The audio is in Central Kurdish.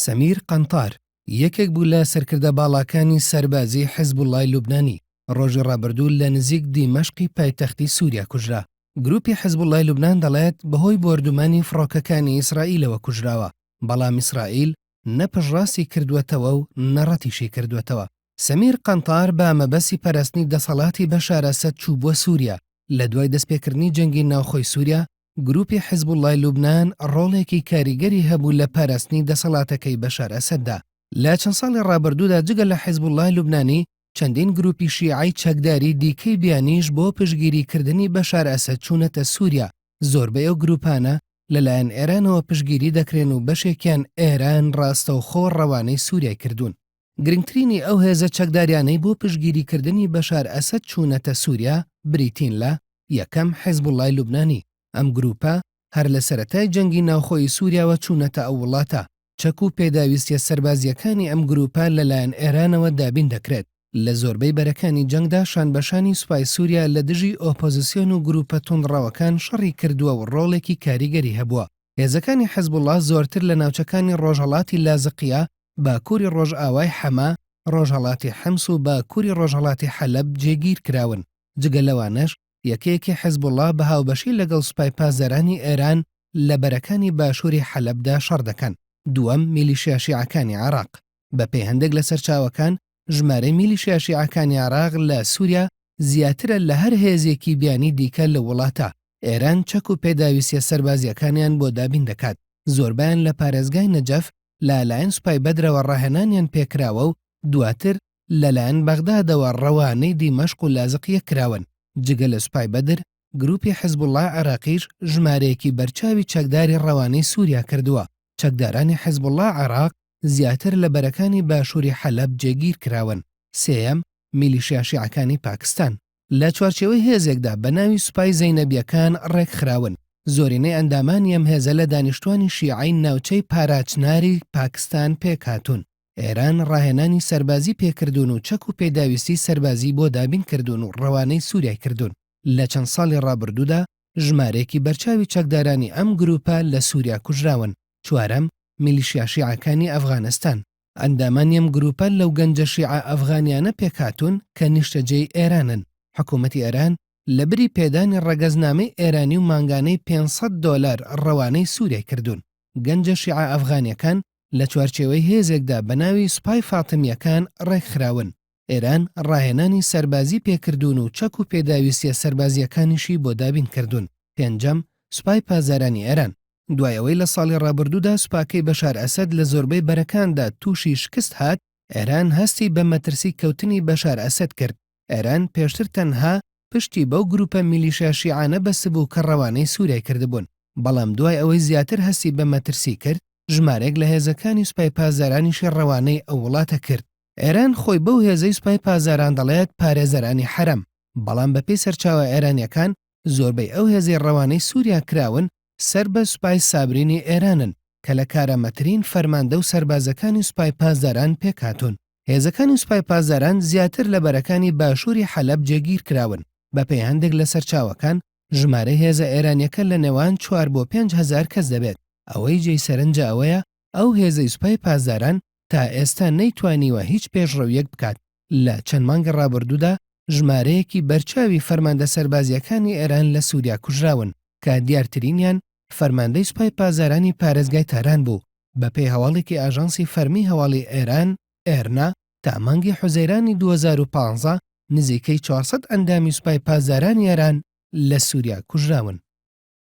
سەمیر قەنتار یەکێک بوو لە سەرکردە باڵاکانی سەربازی حیزب وڵای لوبنانی ڕۆژی ڕابردوو لە نزیک دیمەشقی پایتەختی سووریا کوژرا. گروپی حیزب وڵای لوبنان دەڵێت بەهۆی بۆردومانی فڕۆکەکانی ئیسرائیلەوە کوژراوە، بەڵام ئیسرائیل نەپژڕاستی کردووەتەوە و نەڕەتیشی کردووەتەوە. سەمیر قەنتار بە مەبەستی پەرستنی دەسەڵاتی بەشار ئەسەد چوو بووە سووریا. لە دوای دەستپێکردنی جەنگی ناوخۆی سووریا، گروپی حیزب وڵای لوبنان ڕۆڵێکی کاریگەری هەبوو لە پاراستنی دەسەڵاتەکەی بەشار ئەسەددا. لە چەند ساڵی ڕابردوودا جگە لە حیزب وڵای لوبنانی چەندین گروپی شیعی چەکداری دیکەی بیانیش بۆ پشگیریکردنی بەشار ئەسەد چوونەتە سووریا. زۆربەی ئەو گروپانە لەلایەن ئێرانەوە پشگیری دەکرێن و بەشێکیان ئێران ڕاستەوخۆ ڕەوانەی سووریای کردوون. گرنگترینی ئەو هێزە چەکداریانەی بۆ پشگیریکردنی بەشار ئەسەد چوونەتە سووریا بریتین لە یەکەم حیزب وڵای لوبنانی. ئەم گروپە هەر لە سەرەتای جەنگی ناوخۆی سووریاوە چوونەتە ئەو وڵاتە. چەک و پێداویستیە سەربازیەکانی ئەم گروپە لەلایەن ئێرانەوە دابین دەکرێت. لە زۆربەی بەرەکانی جەنگدا شانبەشانی سوپای سووریا لە دژی ئۆپۆزیسیۆن و گروپە توندڕەوەکان شەڕی کردووە و ڕۆڵێکی کاریگەری هەبووە. هێزەکانی حیزب وڵا زۆرتر لە ناوچەکانی ڕۆژهەڵاتی لازقیە، باکووری ڕۆژئاوای حەما، ڕۆژهەڵاتی حەمس و باکووری ڕۆژهەڵاتی حەلەب جێگیر کراون. جگە لەوانەش یەکەیەکی حیزب وڵا بە هاوبەشی لەگەڵ سوپای پاسدارانی ئێران لە بەرەکانی باشووری حەلەبدا شەڕ دەکەن. دووەم میلیشیا شیعەکانی عێراق. بە پێی هەندێک لە سەرچاوەکان ژمارەی میلیشیا شیعەکانی عێراق لە سووریا زیاترە لە هەر هێزێکی بیانی دیکە لە وڵاتە. ئێران چەک و پێداویستیە سەربازیەکانیان بۆ دابین دەکات. زۆربیان لە پارێزگای نەجەف لەلایەن سوپای بەدرەوە ڕاهێنانیان پێکراوە و دواتر لەلایەن بەغدادەوە ڕەوانەی دیمەشق و لازقیە کراون. جگە لە سوپای بەدر، گروپی حیزب وڵای عێراقیش ژمارەیەکی بەرچاوی چەکداری ڕەوانەی سووریا کردووە. چەکدارانی حیزب وڵای عێراق زیاتر لە بەرەکانی باشووری حەلەب جێگیر کراون. سێیەم میلیشیا شیعەکانی پاکستان. لە چوارچێوەی هێزێکدا بە ناوی سوپای زەینەبیەکان ڕێکخراون. زۆرینەی ئەندامانی ئەم هێزە لە دانیشتوانی شیعی ناوچەی پاراچناری پاکستان پێکهاتوون. ئێران ڕاهێنانی سەربازی پێکردوون و چەک و پێداویستی سەربازی بۆ دابین کردوون و ڕەوانەی سووریای کردوون. لە چەند ساڵی ڕابردوودا ژمارێکی بەرچاوی چەکدارانی ئەم گروپە لە سووریا کوژراون. چوارەم میلیشیا شیعەکانی ئەفغانستان. ئەندامانی ئەم گروپە لەو گەنجە شیعە ئەفغانیانە پێکهاتوون کە نیشتەجێی ئێرانن. حکوومەتی ئێران لە بری پێدانی ڕەگەزنامەی ئێرانی و مانگانەی $500 ڕەوانەی سووریای کردوون. گەنجە شیعە ئەفغانیەکان لە چوارچێوەی هێزێکدا بە ناوی سوپای فاتمیەکان ڕێکخراون. ئێران ڕاهێنانی سەربازی پێکردوون و چەک و پێداویستیە سەربازیەکانیشی بۆ دابین کردوون. پێنجەم سوپای پازارانی ئێران. دوایەوەی لە ساڵی ڕابردوودا سوپاکەی بەشار ئەسەد لە زۆربەی بەرەکاندا تووشی شکست هات، ئێران هەستی بە مەترسی کەوتنی بەشار ئەسەد کرد. ئێران پێشتر تەنها پشتی بەو گروپە میلیشیا شیعانە بەسبوو کە ڕەوانەی سووریای کردبوون. بەڵام دوای ئەوەی زیاتر هەستی بە مەترسی کرد، ژمارێک لە هێزەکانی سوپای پازارانیشی ڕەوانەی ئەو وڵاتە کرد. ئێران خۆی بەو هێزەی سوپای پازاران دەڵێت پارێزەرانی حرەم. بەڵام بەپێی سەرچاوە ئێرانیەکان زۆربەی ئەو هێزەی ڕەوانەی سووریا کراون سەر بە سوپای سابرینی ئێرانن کە لە کارەمەترین فەرماندە و سەربازەکانی سوپای پازاران پێکهاتوون. هێزەکانی سوپای پازاران زیاتر لە بەرەکانی باشووری حەلەب جێگیر کراون. بەپێی هەندێک لە سەرچاوەکان ژمارەی هێزە ئێرانیەکە لە نێوان 4 بۆ 5,000 کەس دەبێت. ئەوەی جێی سەرنجە ئەوەیە ئەو هێزەی سوپای پازاران تا ئێستا نەیتوانیوە هیچ پێشڕەویەک بکات. لە چەند مانگە ڕابردوودا ژمارەیەکی بەرچاوی فەرماندە سەربازیەکانی ئێران لە سووریا کوژراون کە دیارترینیان فەرماندەی سوپای پازارانی پارێزگای تاران بوو. بەپێی هەواڵێکی ئاژانسی فەرمی هەواڵی ئێران ئێرنا تا مانگی حوزەیرانی 2015 نزیکەی 400 ئەندامی سوپای پازارانی ئێران لە سووریا کوژراون.